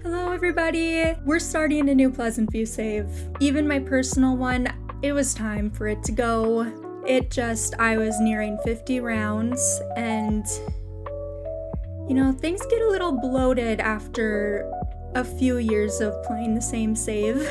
Hello everybody! We're starting a new Pleasantview save. Even my personal one, it was time for it to go. I was nearing 50 rounds and, you know, things get a little bloated after a few years of playing the same save.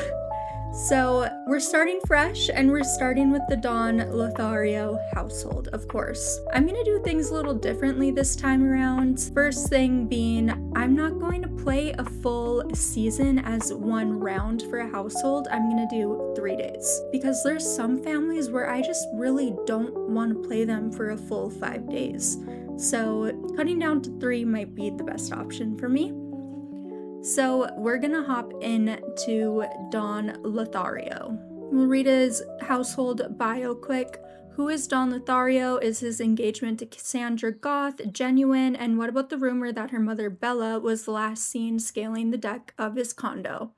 So we're starting fresh and we're starting with the Don Lothario household, of course. I'm gonna do things a little differently this time around. First thing being, I'm not going to play a full season as one round for a household. I'm gonna do 3 days because there's some families where I just really don't want to play them for a full 5 days. So cutting down to 3 might be the best option for me. So we're gonna hop into Don Lothario. We'll read his household bio quick. Who is Don Lothario? Is his engagement to Cassandra Goth genuine? And what about the rumor that her mother Bella was last seen scaling the deck of his condo?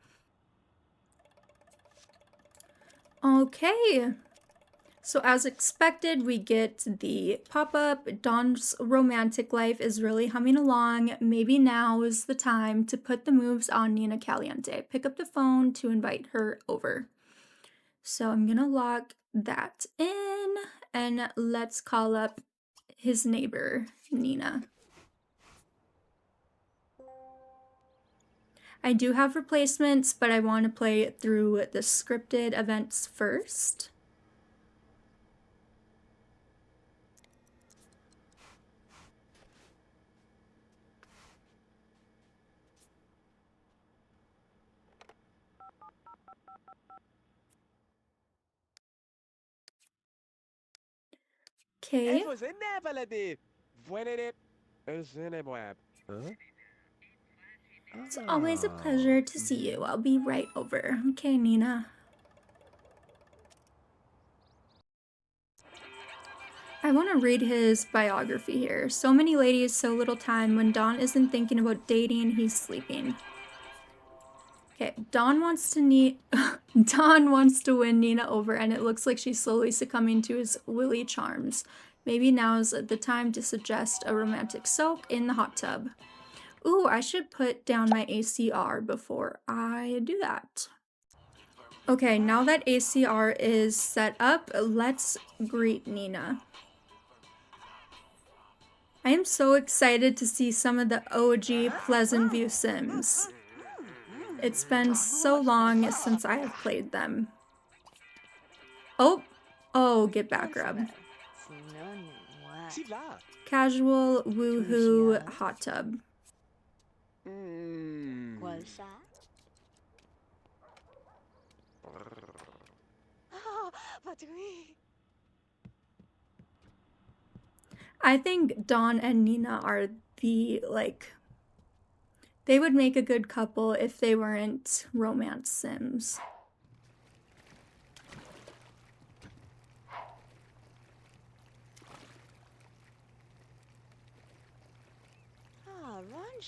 Okay. So as expected, we get the pop-up. Dawn's romantic life is really humming along. Maybe now is the time to put the moves on Nina Caliente. Pick up the phone to invite her over. So I'm gonna lock that in and let's call up his neighbor, Nina. I do have replacements, but I want to play through the scripted events first. Okay. It's always a pleasure to see you. I'll be right over. Okay, Nina. I want to read his biography here. So many ladies, so little time. When Don isn't thinking about dating, he's sleeping. Okay, Don wants to win Nina over, and it looks like she's slowly succumbing to his willy charms. Maybe now's the time to suggest a romantic soak in the hot tub. Ooh, I should put down my ACR before I do that. Okay, now that ACR is set up, let's greet Nina. I am so excited to see some of the OG Pleasantview Sims. It's been so long since I have played them. Oh, get back rub. Casual, woohoo, hot tub. I think Don and Nina are they would make a good couple if they weren't romance sims.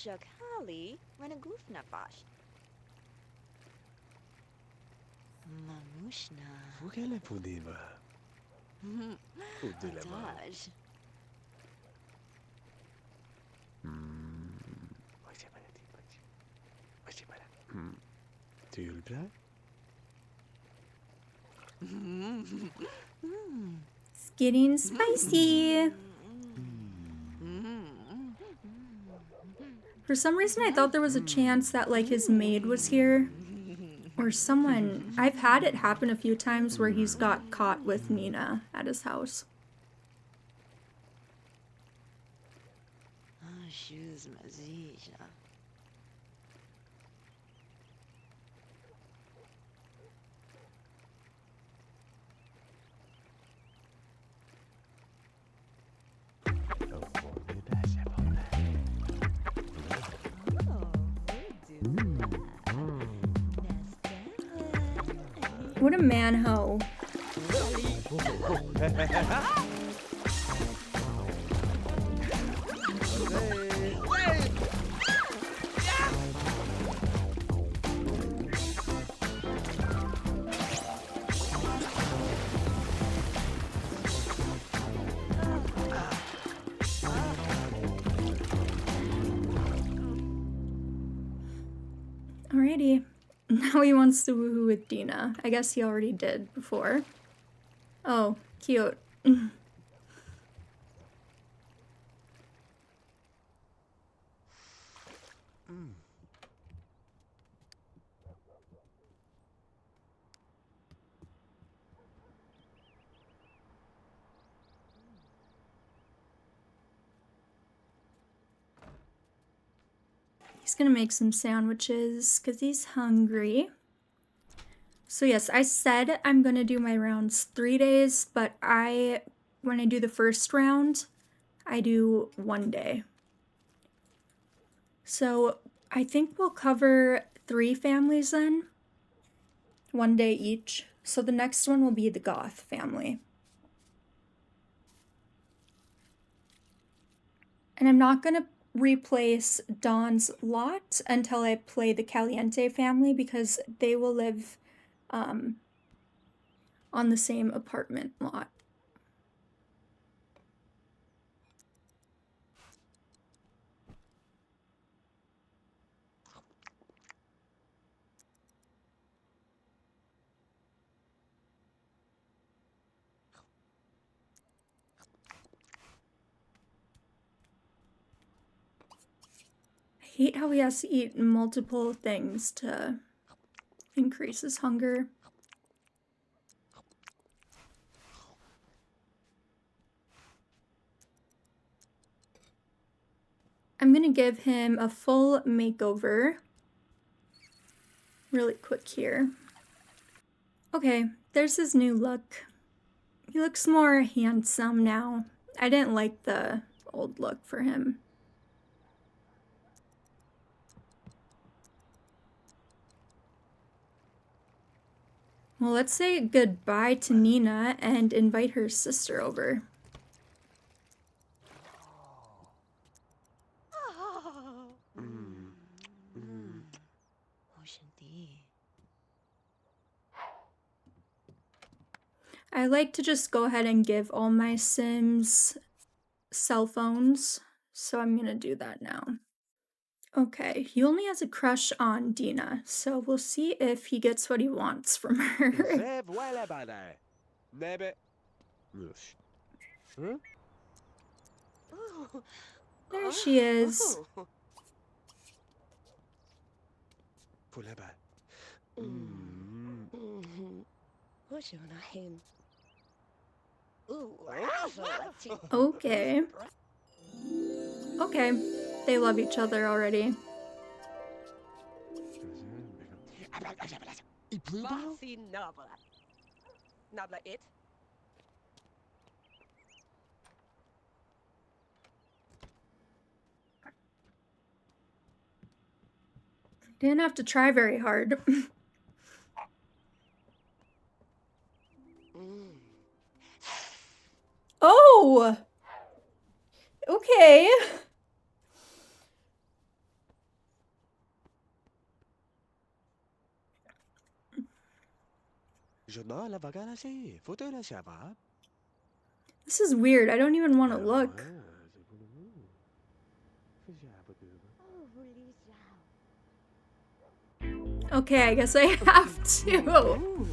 Kali, Renagufna Bash. Mamushna. Fugele Pudiva. Taj. Do you try? It's getting spicy. For some reason, I thought there was a chance that, like, his maid was here. Or someone. I've had it happen a few times where he's got caught with Nina at his house. Shoes mazija. What a man-ho. Alrighty. Now he wants to woohoo with Dina. I guess he already did before. Oh, cute. He's gonna make some sandwiches because he's hungry. So yes, I said I'm gonna do my rounds 3 days, but when I do the first round, I do 1 day. So I think we'll cover 3 families then, 1 day each. So the next one will be the Goth family. And I'm not gonna replace Don's lot until I play the Caliente family because they will live on the same apartment lot. I hate how he has to eat multiple things to increase his hunger. I'm gonna give him a full makeover really quick here. Okay, there's his new look. He looks more handsome now. I didn't like the old look for him. Well, let's say goodbye to Nina and invite her sister over. I like to just go ahead and give all my Sims cell phones, so I'm gonna do that now. Okay, he only has a crush on Dina, so we'll see if he gets what he wants from her. There she is. Okay. Okay, they love each other already. Didn't have to try very hard. Oh! Okay. This is weird. I don't even want to look. Okay, I guess I have to.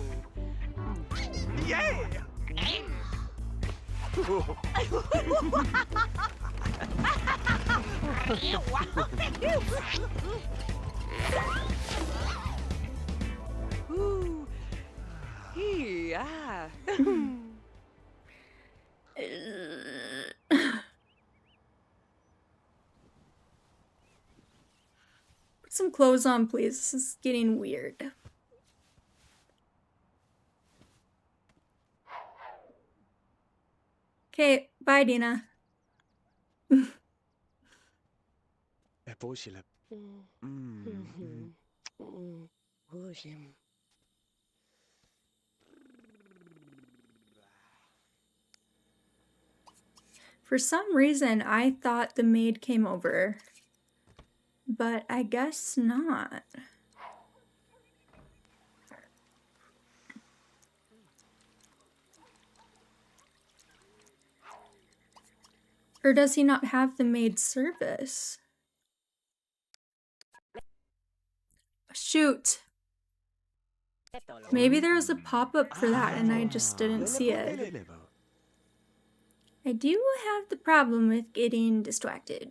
Put some clothes on, please. This is getting weird. Okay, bye, Dina. For some reason, I thought the maid came over, but I guess not. Or does he not have the maid service? Shoot. Maybe there was a pop-up for that and I just didn't see it. I do have the problem with getting distracted.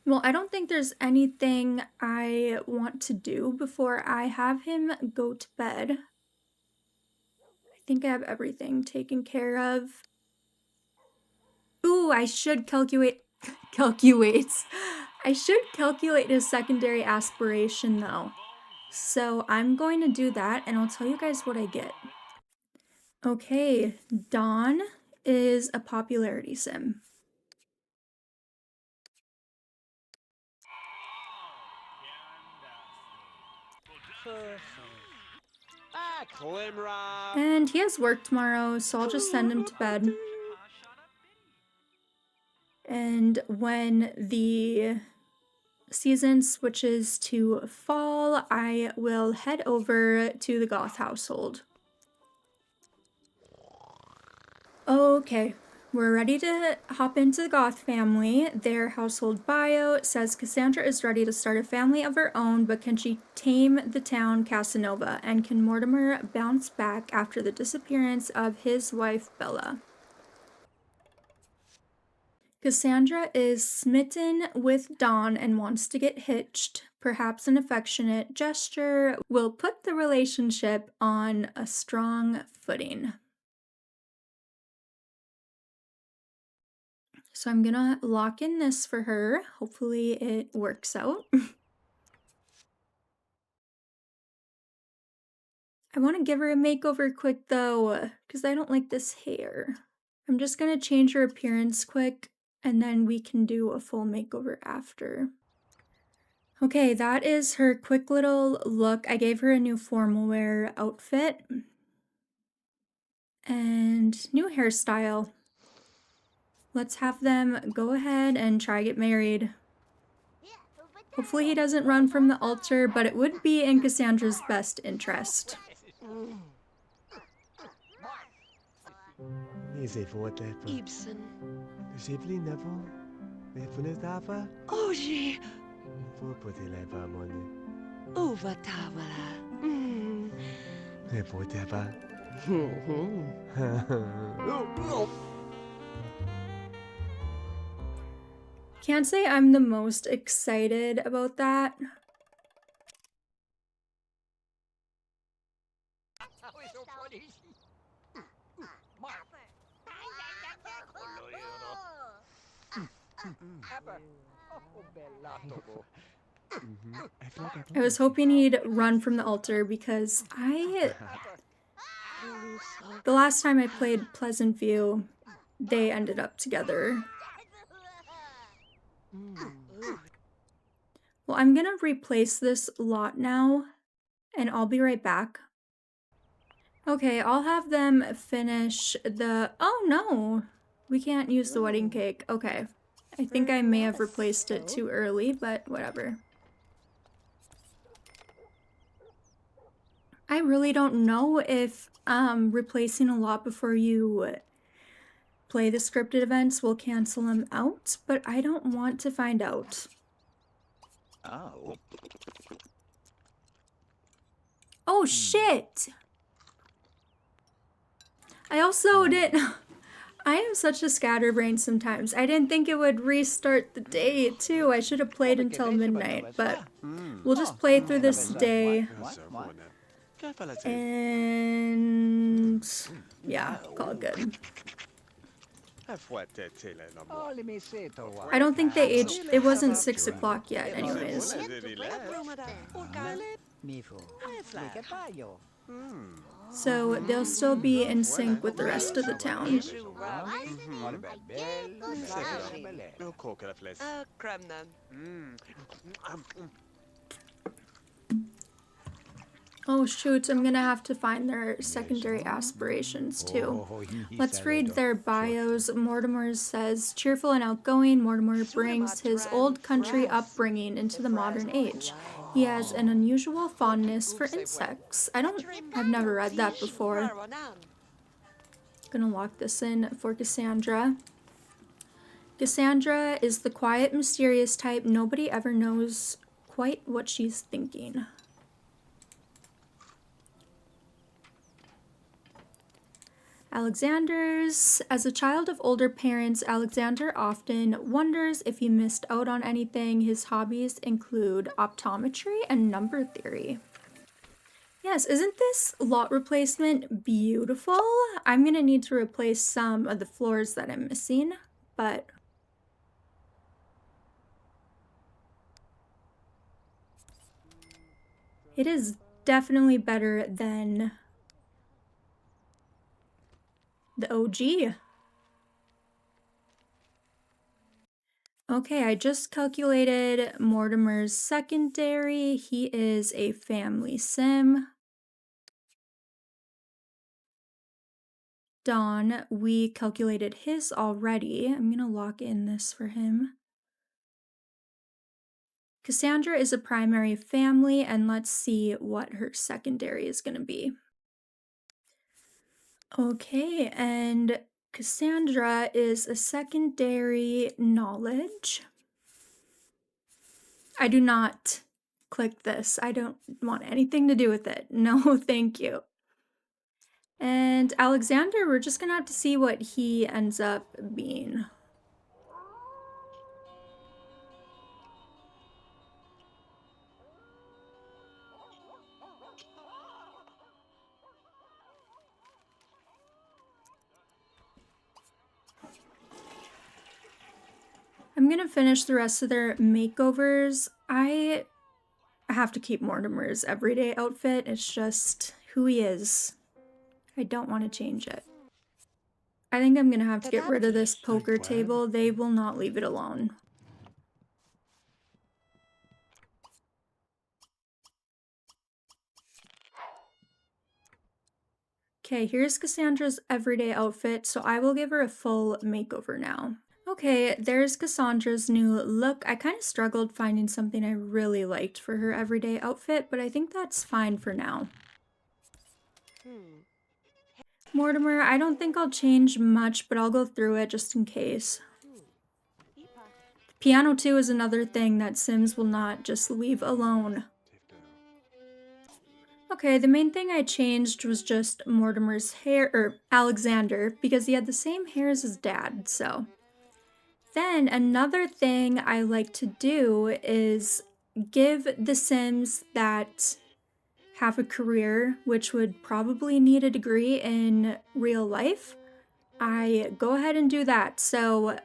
Well, I don't think there's anything I want to do before I have him go to bed. I think I have everything taken care of. Ooh, I should calculate. I should calculate his secondary aspiration though. So I'm going to do that and I'll tell you guys what I get. Okay, Don is a popularity sim. And he has work tomorrow, so I'll just send him to bed. And when the season switches to fall, I will head over to the Goth household. Okay, we're ready to hop into the Goth family. Their household bio says Cassandra is ready to start a family of her own, but can she tame the town Casanova? And can Mortimer bounce back after the disappearance of his wife Bella? Cassandra is smitten with Don and wants to get hitched. Perhaps an affectionate gesture will put the relationship on a strong footing. So I'm gonna lock in this for her. Hopefully it works out. I want to give her a makeover quick though, because I don't like this hair. I'm just gonna change her appearance quick and then we can do a full makeover after. Okay, that is her quick little look. I gave her a new formal wear outfit and new hairstyle. Let's have them go ahead and try to get married. Hopefully he doesn't run from the altar, but it would be in Cassandra's best interest. Ibsen. Oji. Uva Tawala. Can't say I'm the most excited about that. I was hoping he'd run from the altar because the last time I played Pleasantview, they ended up together. Well, I'm gonna replace this lot now, and I'll be right back. Okay, I'll have them finish the... Oh no! We can't use the wedding cake. Okay. I think I may have replaced it too early, but whatever. I really don't know if replacing a lot before you play the scripted events will cancel them out, but I don't want to find out. Oh shit! I also didn't... I am such a scatterbrain sometimes. I didn't think it would restart the day too. I should have played until midnight, but we'll just play through this day. And yeah, call it good. I don't think they aged. It wasn't 6 o'clock yet anyways. So they'll still be in sync with the rest of the town. Oh shoot, I'm gonna have to find their secondary aspirations too. Let's read their bios. Mortimer says, cheerful and outgoing, Mortimer brings his old country upbringing into the modern age. He has an unusual fondness for insects. I've never read that before. Gonna lock this in for Cassandra. Cassandra is the quiet, mysterious type. Nobody ever knows quite what she's thinking. Alexander's. As a child of older parents, Alexander often wonders if he missed out on anything. His hobbies include optometry and number theory. Yes, isn't this lot replacement beautiful? I'm gonna need to replace some of the floors that I'm missing, but it is definitely better than the OG. Okay, I just calculated Mortimer's secondary. He is a family sim. Don, we calculated his already. I'm gonna lock in this for him. Cassandra is a primary family, and let's see what her secondary is gonna be. Okay, and Cassandra is a secondary knowledge. I do not click this. I don't want anything to do with it. No, thank you. And Alexander, we're just gonna have to see what he ends up being. I'm gonna finish the rest of their makeovers. I have to keep Mortimer's everyday outfit. It's just who he is. I don't want to change it. I think I'm gonna have to get rid of this poker table. They will not leave it alone. Okay, here's Cassandra's everyday outfit, so I will give her a full makeover now. Okay, there's Cassandra's new look. I kind of struggled finding something I really liked for her everyday outfit, but I think that's fine for now. Mortimer, I don't think I'll change much, but I'll go through it just in case. Piano 2 is another thing that Sims will not just leave alone. Okay, the main thing I changed was just Mortimer's hair, or Alexander, because he had the same hair as his dad, so. Then another thing I like to do is give the Sims that have a career, which would probably need a degree in real life, I go ahead and do that. So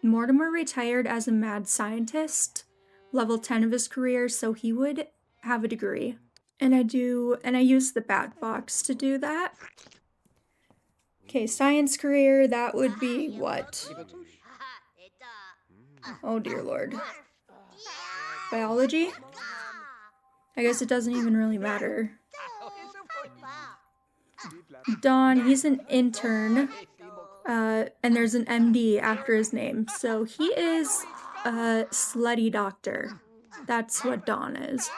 Mortimer retired as a mad scientist, level 10 of his career, so he would have a degree. And I use the bat box to do that. Okay, science career, that would be what? Oh dear lord. Biology? I guess it doesn't even really matter. Don, he's an intern, and there's an MD after his name, so he is a slutty doctor. That's what Don is.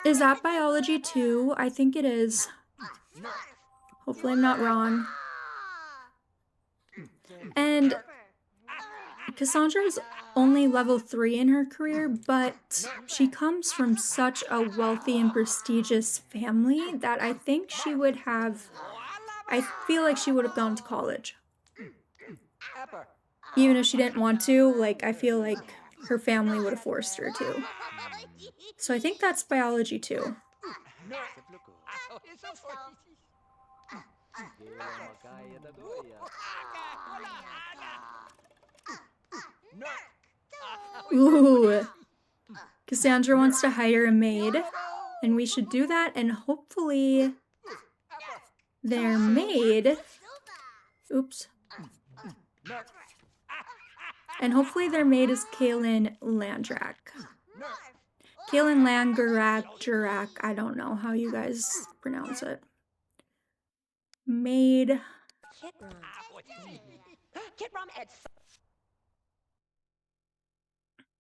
Is that biology too? I think it is. Hopefully I'm not wrong. And Cassandra is only level 3 in her career, but she comes from such a wealthy and prestigious family that I think she would have, I feel like she would have gone to college. Even if she didn't want to, like, I feel like her family would have forced her to. So I think that's biology too. Ooh. Cassandra wants to hire a maid, and we should do that, and hopefully their maid, oops, And hopefully their maid is Kaylin Landrak. Kaylin Jurak, I don't know how you guys pronounce it. Maid.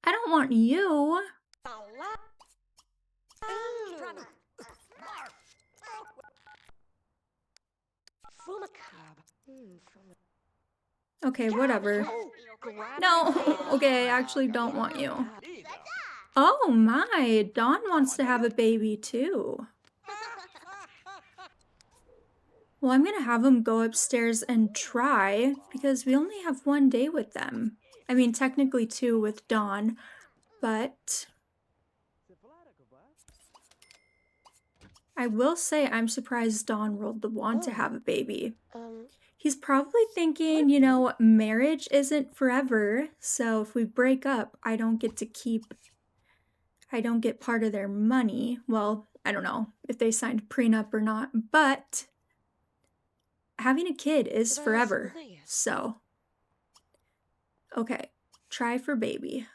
I don't want you. Okay, whatever. No, okay, I actually don't want you. Oh my, Don wants to have a baby too. Well, I'm gonna have him go upstairs and try, because we only have one day with them. I mean, technically 2 with Don, but I will say I'm surprised Don rolled the one to have a baby. He's probably thinking, you know, marriage isn't forever, so if we break up, I don't get part of their money. Well, I don't know if they signed prenup or not, but having a kid is forever, so. Okay, try for baby.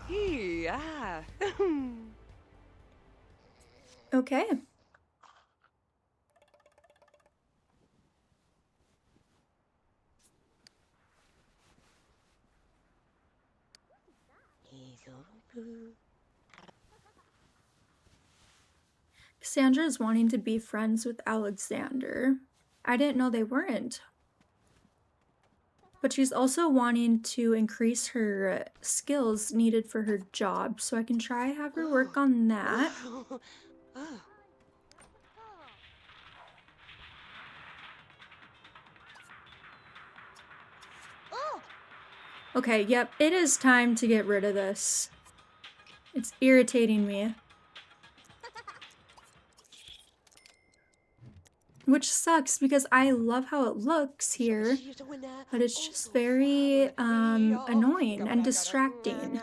Yeah! Okay. Cassandra is wanting to be friends with Alexander. I didn't know they weren't. But she's also wanting to increase her skills needed for her job, so I can try have her work on that. Okay, yep, it is time to get rid of this. It's irritating me. Which sucks because I love how it looks here, but it's just very annoying and distracting.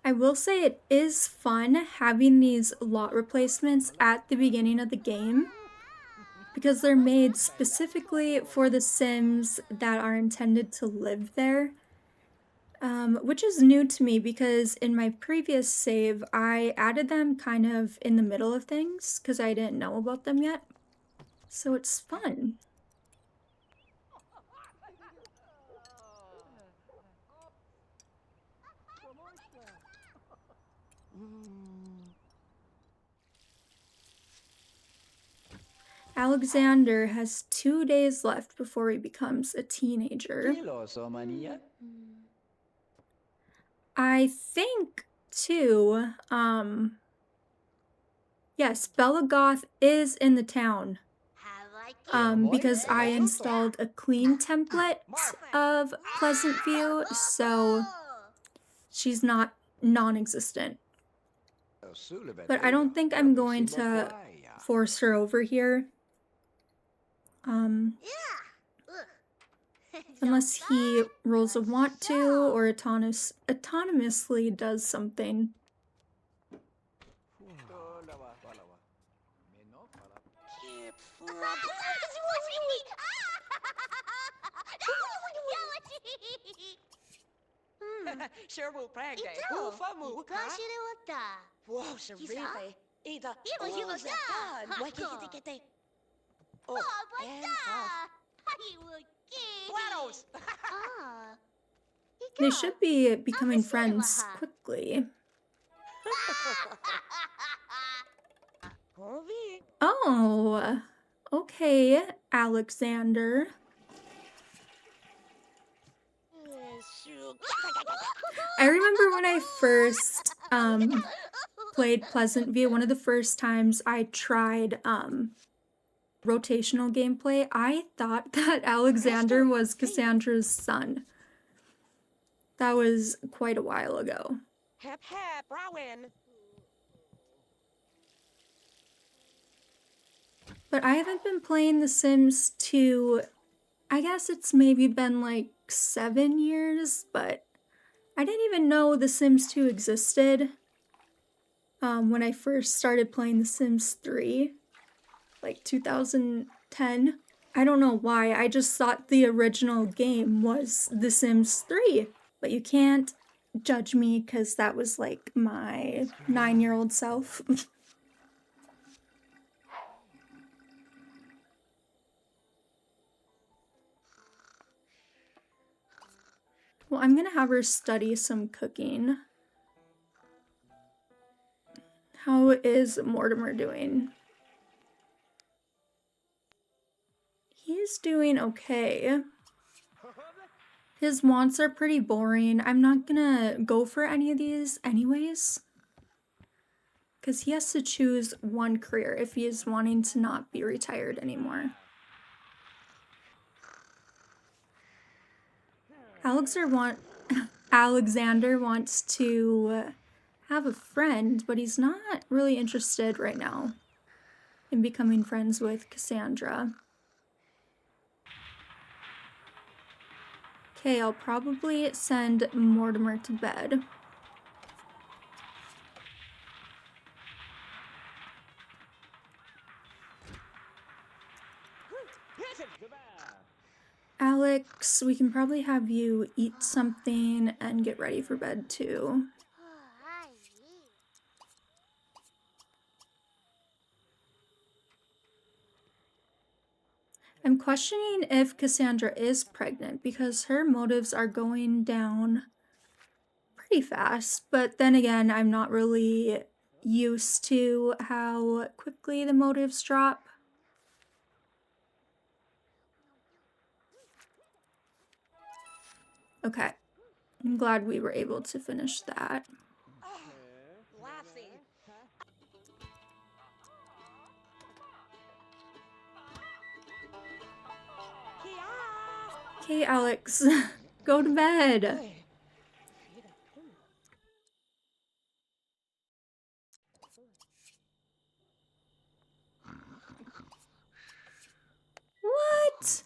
I will say it is fun having these lot replacements at the beginning of the game because they're made specifically for the Sims that are intended to live there. Which is new to me because in my previous save, I added them kind of in the middle of things because I didn't know about them yet. So it's fun. Alexander has 2 days left before he becomes a teenager. I think, too, yes, Bella Goth is in the town. Because I installed a clean template of Pleasantview, so she's not non-existent. But I don't think I'm going to force her over here. Unless he rolls a want to or autonomously does something. They should be becoming friends quickly. Oh, okay, Alexander. I remember when I first played Pleasantview, one of the first times I tried rotational gameplay, I thought that Alexander was Cassandra's son. That was quite a while ago. Hep hep, Rowan. But I haven't been playing The Sims 2, I guess it's maybe been like 7 years, but I didn't even know The Sims 2 existed when I first started playing The Sims 3, like 2010. I don't know why, I just thought the original game was The Sims 3. But you can't judge me because that was like my 9-year-old self. Well, I'm gonna have her study some cooking. How is Mortimer doing? He's doing okay. His wants are pretty boring. I'm not gonna go for any of these anyways, because he has to choose one career if he is wanting to not be retired anymore. Alexander wants to have a friend, but he's not really interested right now in becoming friends with Cassandra. Okay, I'll probably send Mortimer to bed. Alex, we can probably have you eat something and get ready for bed too. I'm questioning if Cassandra is pregnant because her motives are going down pretty fast, but then again, I'm not really used to how quickly the motives drop. Okay, I'm glad we were able to finish that. Okay, Alex, go to bed. What?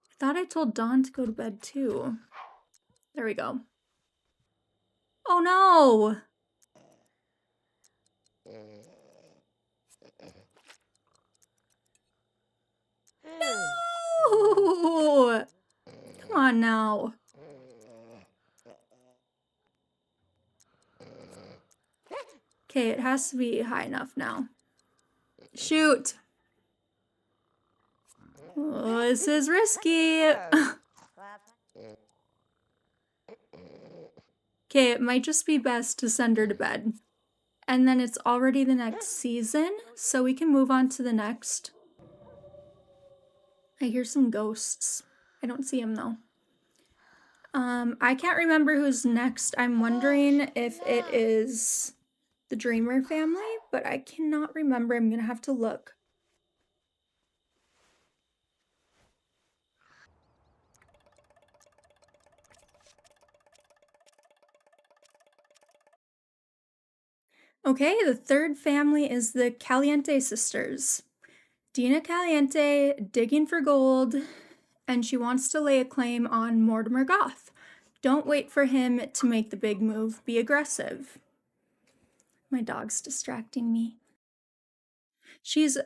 I thought I told Don to go to bed too. There we go. Oh no! No! Come on now. Okay, it has to be high enough now. Shoot! Oh, this is risky. Okay, it might just be best to send her to bed. And then it's already the next season, so we can move on to the next. I hear some ghosts. I don't see them though. I can't remember who's next. I'm wondering if it is the Dreamer family, but I cannot remember. I'm gonna have to look. Okay, the third family is the Caliente sisters. Dina Caliente digging for gold, and she wants to lay a claim on Mortimer Goth. Don't wait for him to make the big move. Be aggressive. My dog's distracting me. She's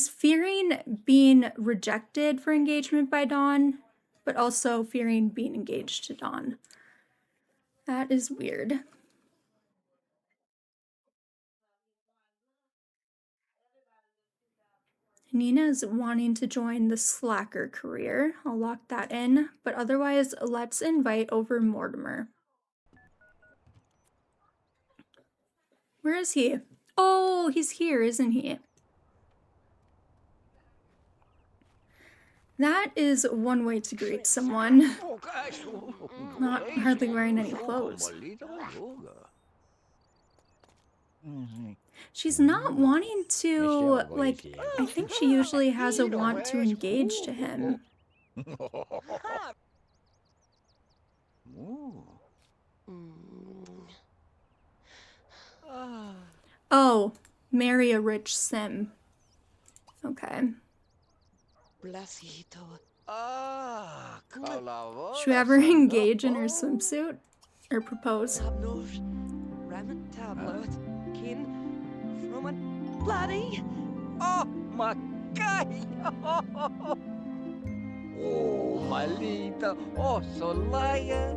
fearing being rejected for engagement by Don, but also fearing being engaged to Don. That is weird. Nina's wanting to join the slacker career. I'll lock that in, but otherwise, let's invite over Mortimer. Where is he? Oh, he's here, isn't he? That is one way to greet someone. Not hardly wearing any clothes. She's not wanting to, like, I think she usually has a want to engage to him. Oh, marry a rich sim. Okay. Should we have her engage in her swimsuit? Or propose? Oh, my God! Oh, malita! Oh, Solaya!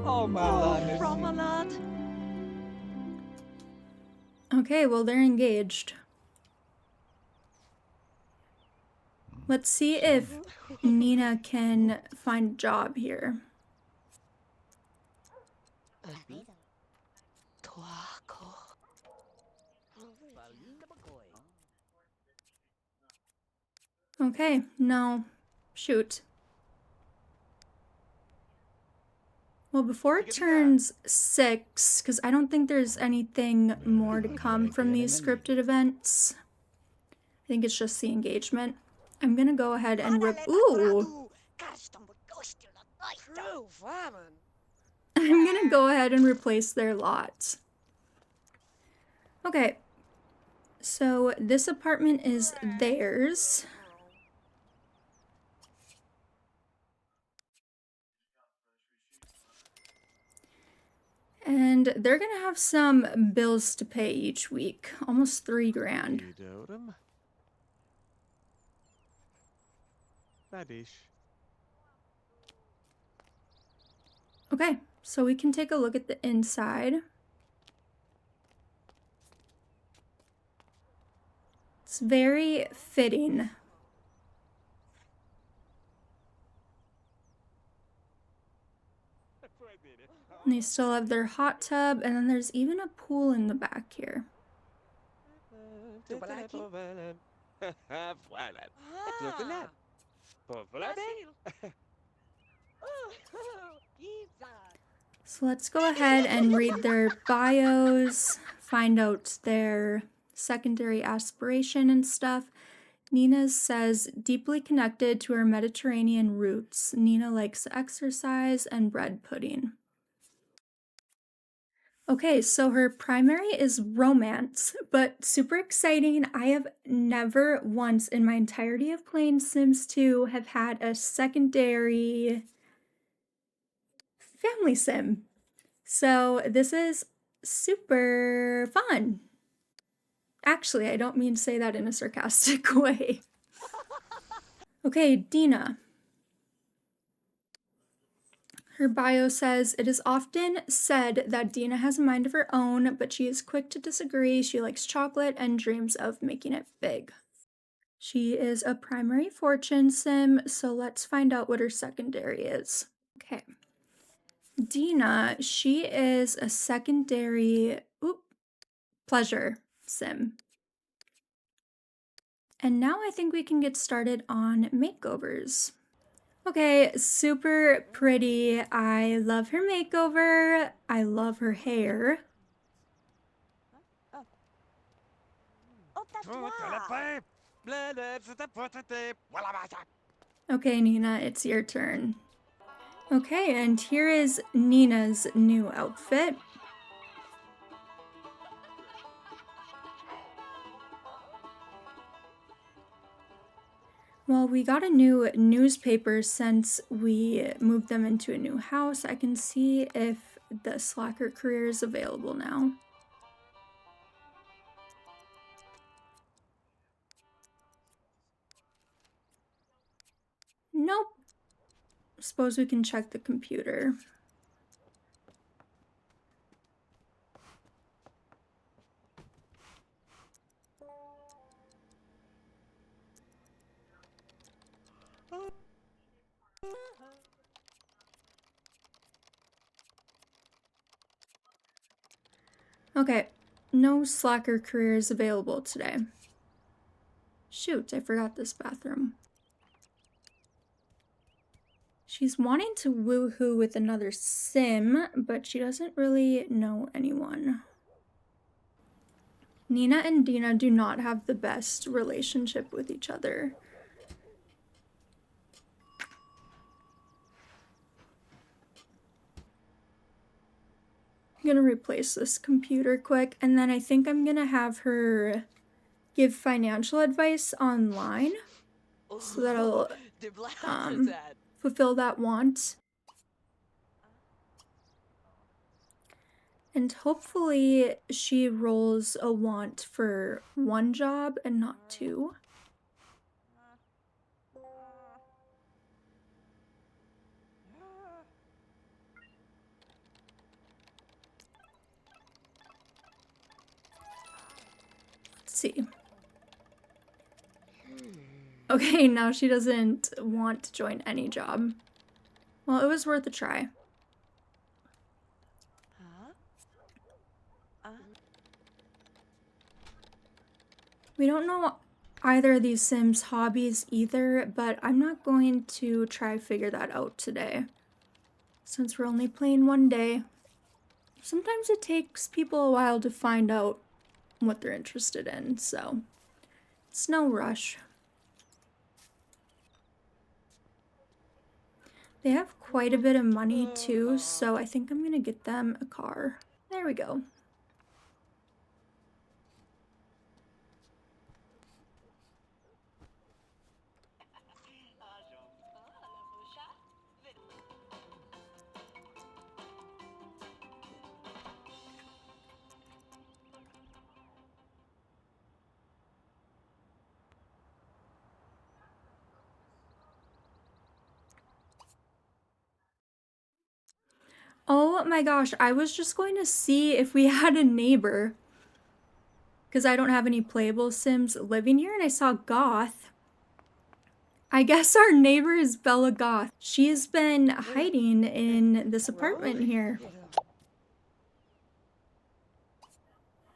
Oh, Malana! Promenade. Okay, well, they're engaged. Let's see if Nina can find a job here. Okay, no. Shoot. Well, before it turns 6, because I don't think there's anything more to come from these scripted events. I think it's just the engagement. I'm gonna go ahead and ooh! I'm gonna go ahead and replace their lot. Okay. So this apartment is theirs. And they're gonna have some bills to pay each week. Almost $3 grand. Okay, so we can take a look at the inside. It's very fitting. And they still have their hot tub, and then there's even a pool in the back here. So let's go ahead and read their bios, find out their secondary aspiration and stuff. Nina says, deeply connected to her Mediterranean roots. Nina likes exercise and bread pudding. Okay, so her primary is romance, but super exciting. I have never once in my entirety of playing Sims 2 have had a secondary family sim. So this is super fun. Actually, I don't mean to say that in a sarcastic way. Okay, Dina. Her bio says, it is often said that Dina has a mind of her own, but she is quick to disagree. She likes chocolate and dreams of making it big. She is a primary fortune sim, so let's find out what her secondary is. Okay. Dina, she is a secondary pleasure sim. And now I think we can get started on makeovers. Okay, super pretty. I love her makeover. I love her hair. Okay, Nina, it's your turn. Okay, and here is Nina's new outfit. Well, we got a new newspaper since we moved them into a new house. I can see if the Slacker career is available now. Nope. Suppose we can check the computer. Okay, no Slacker careers available today. Shoot, I forgot this bathroom. She's wanting to woohoo with another sim, but she doesn't really know anyone. Nina and Dina do not have the best relationship with each other. I'm gonna replace this computer quick, and then I think I'm gonna have her give financial advice online so that'll fulfill that want. And hopefully she rolls a want for 1 job and not 2. Let's see. Okay, now she doesn't want to join any job. Well, it was worth a try. We don't know either of these Sims' hobbies either, but I'm not going to try figure that out today. Since we're only playing 1 day. Sometimes it takes people a while to find out what they're interested in, so it's no rush. They have quite a bit of money too, so I think I'm gonna get them a car. There we go. Oh my gosh, I was just going to see if we had a neighbor. Because I don't have any playable Sims living here, and I saw Goth. I guess our neighbor is Bella Goth. She's been hiding in this apartment here.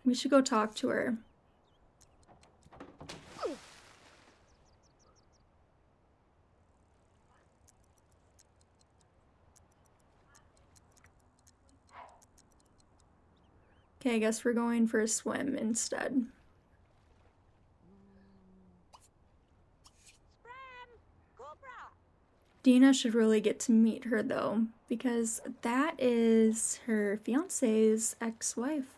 We should go talk to her. Okay, I guess we're going for a swim instead. Dina should really get to meet her though, because that is her fiance's ex-wife.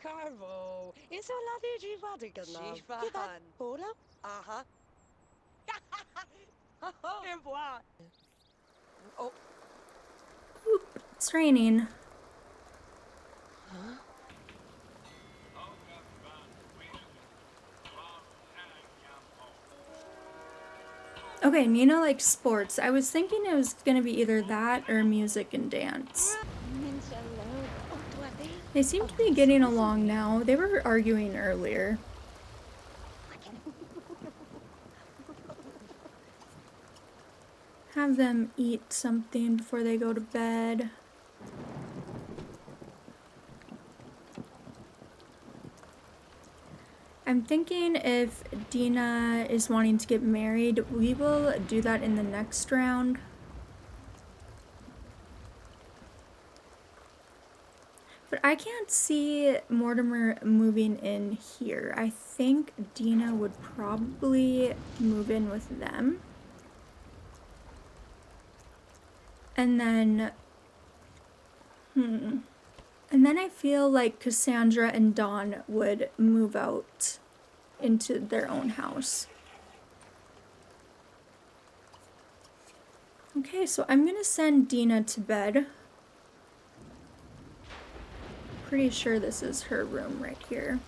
Carvo, isso lá de vadiga não. Shifan. Pula? Aha. Oh. Oop, it's raining. Okay, Nina likes sports. I was thinking it was gonna be either that or music and dance. They seem to be getting along now. They were arguing earlier. Have them eat something before they go to bed. I'm thinking if Dina is wanting to get married, we will do that in the next round. But I can't see Mortimer moving in here. I think Dina would probably move in with them. And then, And then I feel like Cassandra and Don would move out into their own house. Okay, so I'm gonna send Dina to bed. Pretty sure this is her room right here.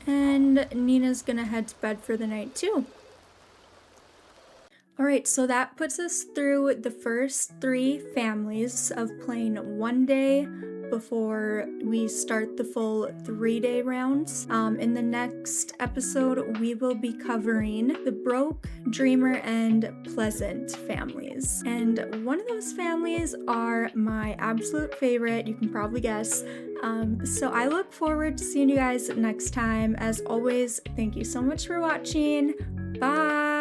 And Nina's gonna head to bed for the night too. Alright, so that puts us through the first 3 families of playing 1 day before we start the full 3-day rounds. In the next episode, we will be covering the Broke, Dreamer, and Pleasant families. And one of those families are my absolute favorite, you can probably guess. So I look forward to seeing you guys next time. As always, thank you so much for watching. Bye!